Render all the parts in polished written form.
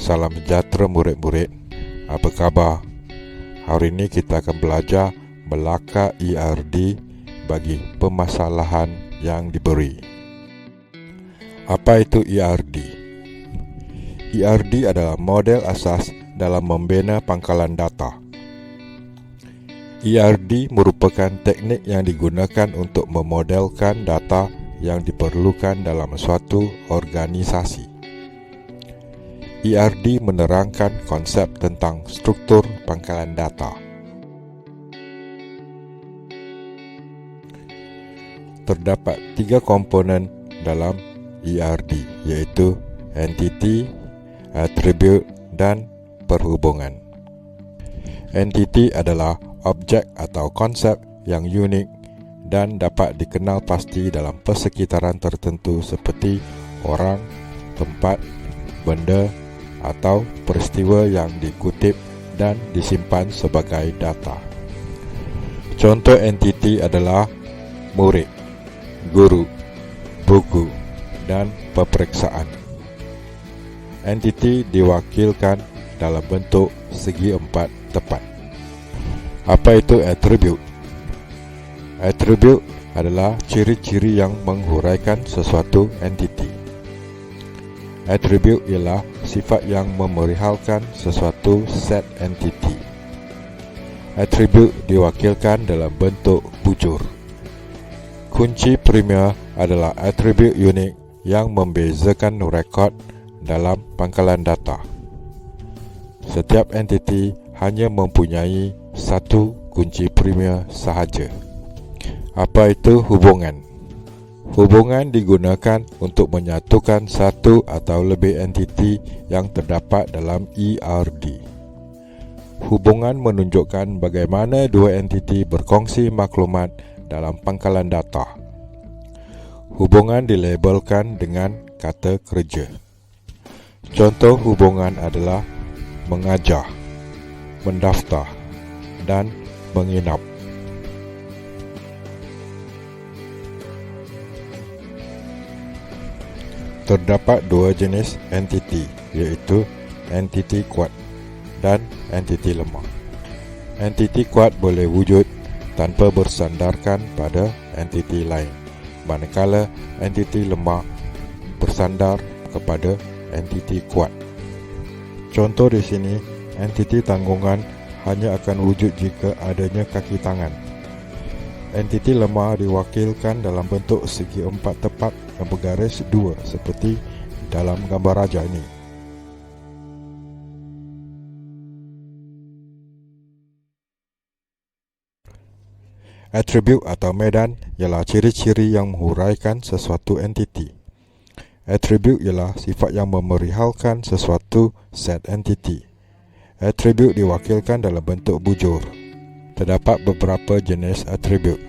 Salam sejahtera murid-murid. Apa khabar? Hari ini kita akan belajar melakar ERD bagi permasalahan yang diberi. Apa itu ERD? ERD adalah model asas dalam membina pangkalan data. ERD merupakan teknik yang digunakan untuk memodelkan data yang diperlukan dalam suatu organisasi. ERD menerangkan konsep tentang struktur pangkalan data. Terdapat 3 komponen dalam ERD, iaitu entity, attribute, dan perhubungan. Entity adalah objek atau konsep yang unik dan dapat dikenal pasti dalam persekitaran tertentu seperti orang, tempat, benda, atau peristiwa yang dikutip dan disimpan sebagai data. Contoh entiti adalah murid, guru, buku, dan peperiksaan. Entiti diwakilkan dalam bentuk segi empat tepat. Apa itu attribute? Attribute adalah ciri-ciri yang menghuraikan sesuatu entiti. Attribute ialah sifat yang memerihalkan sesuatu set entiti. Attribute diwakilkan dalam bentuk bujur. Kunci primer adalah atribut unik yang membezakan rekod dalam pangkalan data. Setiap entiti hanya mempunyai satu kunci primer sahaja. Apa itu hubungan? Hubungan digunakan untuk menyatukan satu atau lebih entiti yang terdapat dalam ERD. Hubungan menunjukkan bagaimana dua entiti berkongsi maklumat dalam pangkalan data. Hubungan dilabelkan dengan kata kerja. Contoh hubungan adalah mengajar, mendaftar, dan menginap. Terdapat 2 jenis entiti, iaitu entiti kuat dan entiti lemah. Entiti kuat boleh wujud tanpa bersandarkan pada entiti lain, manakala entiti lemah bersandar kepada entiti kuat. Contoh di sini, entiti tanggungan hanya akan wujud jika adanya kaki tangan. Entiti lemah diwakilkan dalam bentuk segi empat tepat yang bergaris 2 seperti dalam gambar raja ini. Atribut atau medan ialah ciri-ciri yang menghuraikan sesuatu entiti. Atribut ialah sifat yang memerihalkan sesuatu set entiti. Atribut diwakilkan dalam bentuk bujur. Terdapat beberapa jenis atribut,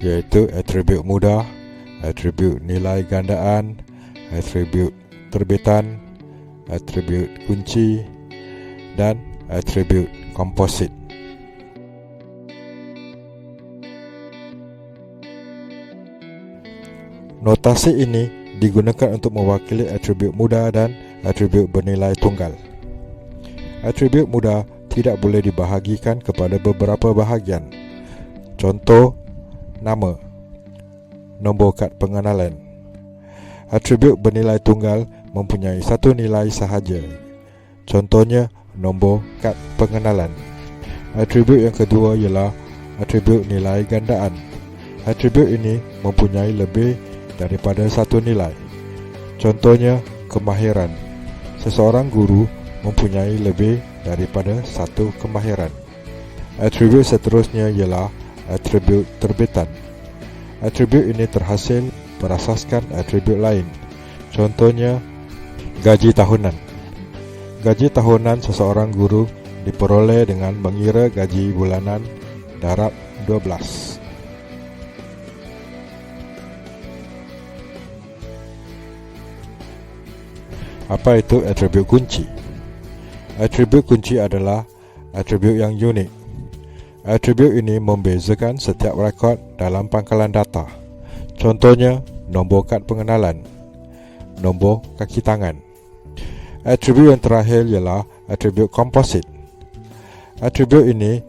iaitu atribut mudah, atribut nilai gandaan, atribut terbitan, atribut kunci, dan atribut komposit. Notasi ini digunakan untuk mewakili atribut mudah dan atribut bernilai tunggal. Atribut mudah tidak boleh dibahagikan kepada beberapa bahagian. Contoh, nama, nombor kad pengenalan. Atribut bernilai tunggal mempunyai satu nilai sahaja. Contohnya, nombor kad pengenalan. Atribut yang kedua ialah atribut nilai gandaan. Atribut ini mempunyai lebih daripada satu nilai. Contohnya, kemahiran. Seseorang guru mempunyai lebih daripada satu kemahiran. Atribut seterusnya ialah atribut terbitan. Atribut ini terhasil berasaskan atribut lain. Contohnya, gaji tahunan. Gaji tahunan seseorang guru diperoleh dengan mengira gaji bulanan darab 12. Apa itu atribut kunci? Atribut kunci adalah atribut yang unik. Atribut ini membezakan setiap rekod dalam pangkalan data. Contohnya, nombor kad pengenalan, nombor kaki tangan. Atribut yang terakhir ialah atribut komposit. Atribut ini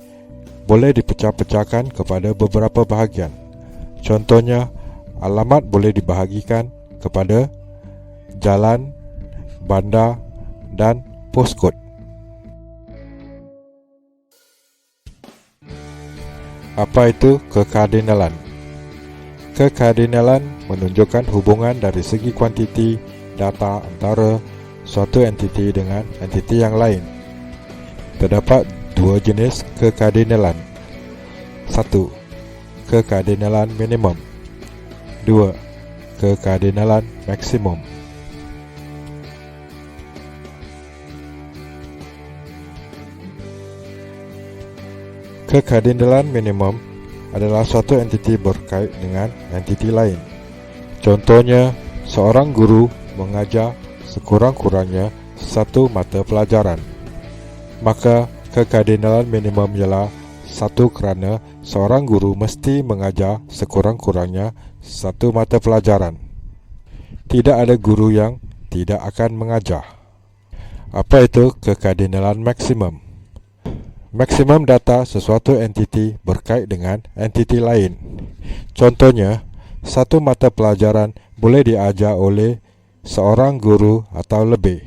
boleh dipecah-pecahkan kepada beberapa bahagian. Contohnya, alamat boleh dibahagikan kepada jalan, bandar dan postcode. Apa itu kekardinalan? Kekardinalan menunjukkan hubungan dari segi kuantiti data antara suatu entiti dengan entiti yang lain. Terdapat dua jenis kekardinalan. 1. Kekardinalan minimum. 2. Kekardinalan maksimum. Kekardinalan minimum adalah suatu entiti berkait dengan entiti lain. Contohnya, seorang guru mengajar sekurang-kurangnya satu mata pelajaran. Maka, kekardinalan minimum ialah 1 kerana seorang guru mesti mengajar sekurang-kurangnya satu mata pelajaran. Tidak ada guru yang tidak akan mengajar. Apa itu kekardinalan maksimum? Maksimum data sesuatu entiti berkait dengan entiti lain. Contohnya, satu mata pelajaran boleh diajar oleh seorang guru atau lebih.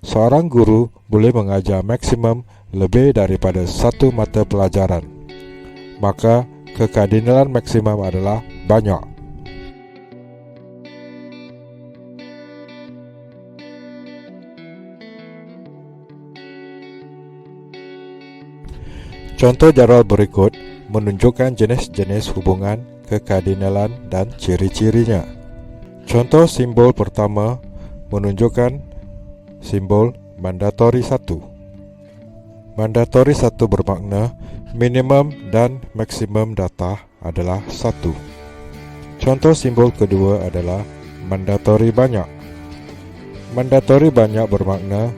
Seorang guru boleh mengajar maksimum lebih daripada satu mata pelajaran. Maka, kekardinalan maksimum adalah banyak. Contoh jadual berikut menunjukkan jenis-jenis hubungan kekardinalan dan ciri-cirinya. Contoh simbol pertama menunjukkan simbol mandatori 1. Mandatori 1 bermakna minimum dan maksimum data adalah 1. Contoh simbol kedua adalah mandatori banyak. Mandatori banyak bermakna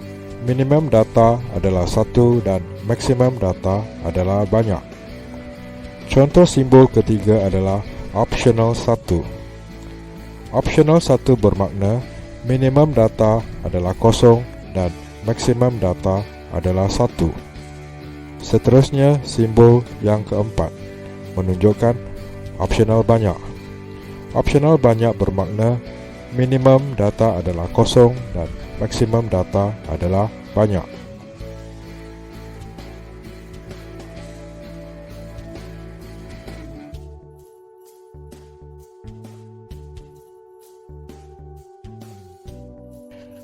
minimum data adalah 1 dan maksimum data adalah banyak. Contoh simbol ketiga adalah optional 1. Optional 1 bermakna minimum data adalah 0 dan maksimum data adalah 1. Seterusnya, simbol yang keempat menunjukkan optional banyak. Optional banyak bermakna minimum data adalah 0 dan maksimum data adalah banyak.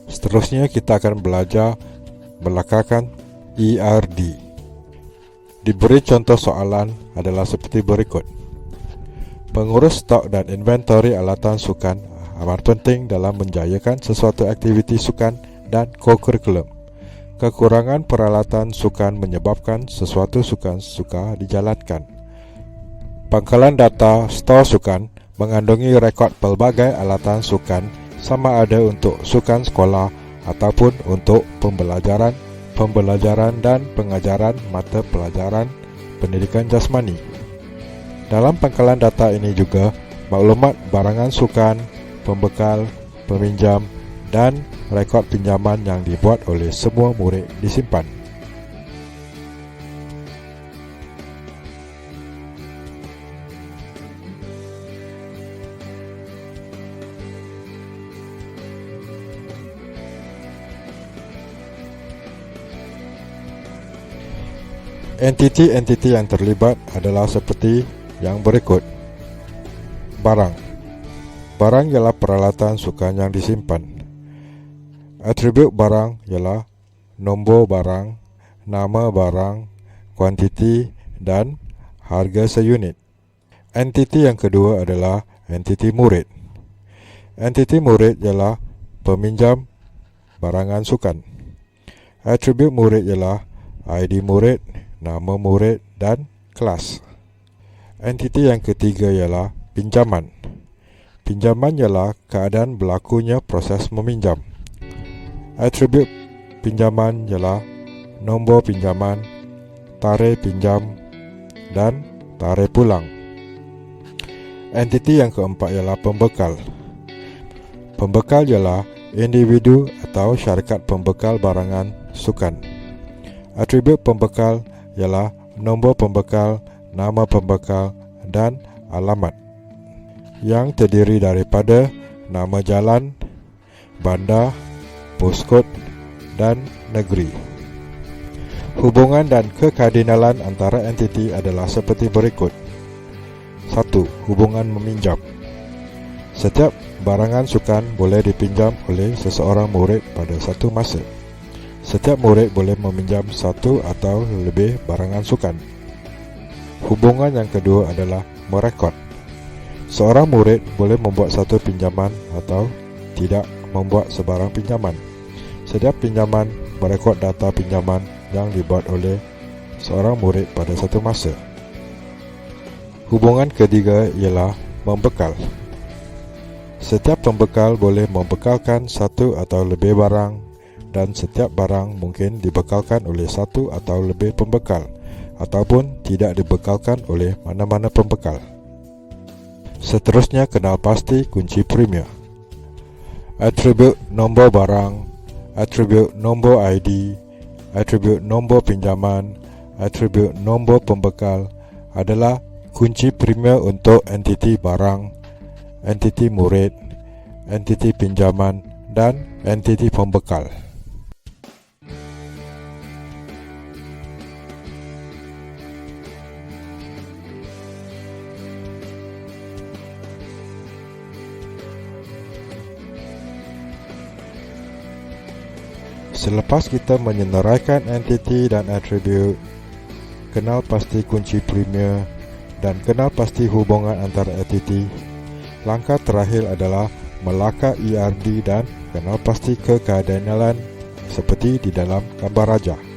Seterusnya kita akan belajar melakukan ERD. Diberi contoh soalan adalah seperti berikut. Pengurus stok dan inventori alatan sukan amat penting dalam menjayakan sesuatu aktiviti sukan dan co-curriculum. Kekurangan peralatan sukan menyebabkan sesuatu sukan suka dijalankan. Pangkalan data stor sukan mengandungi rekod pelbagai alatan sukan sama ada untuk sukan sekolah ataupun untuk pembelajaran dan pengajaran mata pelajaran pendidikan jasmani. Dalam pangkalan data ini juga maklumat barangan sukan, pembekal, peminjam dan rekod pinjaman yang dibuat oleh semua murid disimpan. Entiti-entiti yang terlibat adalah seperti yang berikut. Barang. Barang ialah peralatan sukan yang disimpan. Atribut barang ialah nombor barang, nama barang, kuantiti dan harga seunit. Entiti yang kedua adalah entiti murid. Entiti murid ialah peminjam barangan sukan. Atribut murid ialah ID murid, nama murid dan kelas. Entiti yang ketiga ialah pinjaman. Pinjaman ialah keadaan berlakunya proses meminjam. Atribut pinjaman ialah nombor pinjaman, tarikh pinjam dan tarikh pulang. Entiti yang keempat ialah pembekal. Pembekal ialah individu atau syarikat pembekal barangan sukan. Atribut pembekal ialah nombor pembekal, nama pembekal dan alamat, yang terdiri daripada nama jalan, bandar, poskod dan negeri. Hubungan dan kekardinalan antara entiti adalah seperti berikut. 1. Hubungan meminjam. Setiap barangan sukan boleh dipinjam oleh seseorang murid pada satu masa. Setiap murid boleh meminjam satu atau lebih barangan sukan. Hubungan yang kedua adalah merekod. Seorang murid boleh membuat satu pinjaman atau tidak membuat sebarang pinjaman. Setiap pinjaman merekod data pinjaman yang dibuat oleh seorang murid pada satu masa. Hubungan ketiga ialah membekal. Setiap pembekal boleh membekalkan satu atau lebih barang, dan setiap barang mungkin dibekalkan oleh satu atau lebih pembekal, ataupun tidak dibekalkan oleh mana-mana pembekal. Seterusnya, kenal pasti kunci Premier. Atribut nombor barang, atribut nombor ID, atribut nombor pinjaman, atribut nombor pembekal adalah kunci Premier untuk entiti barang, entiti murid, entiti pinjaman dan entiti pembekal. Selepas kita menyenaraikan entiti dan atribut, kenal pasti kunci Premier dan kenal pasti hubungan antara entiti, langkah terakhir adalah melakar ERD dan kenal pasti kekardinalan seperti di dalam gambar rajah.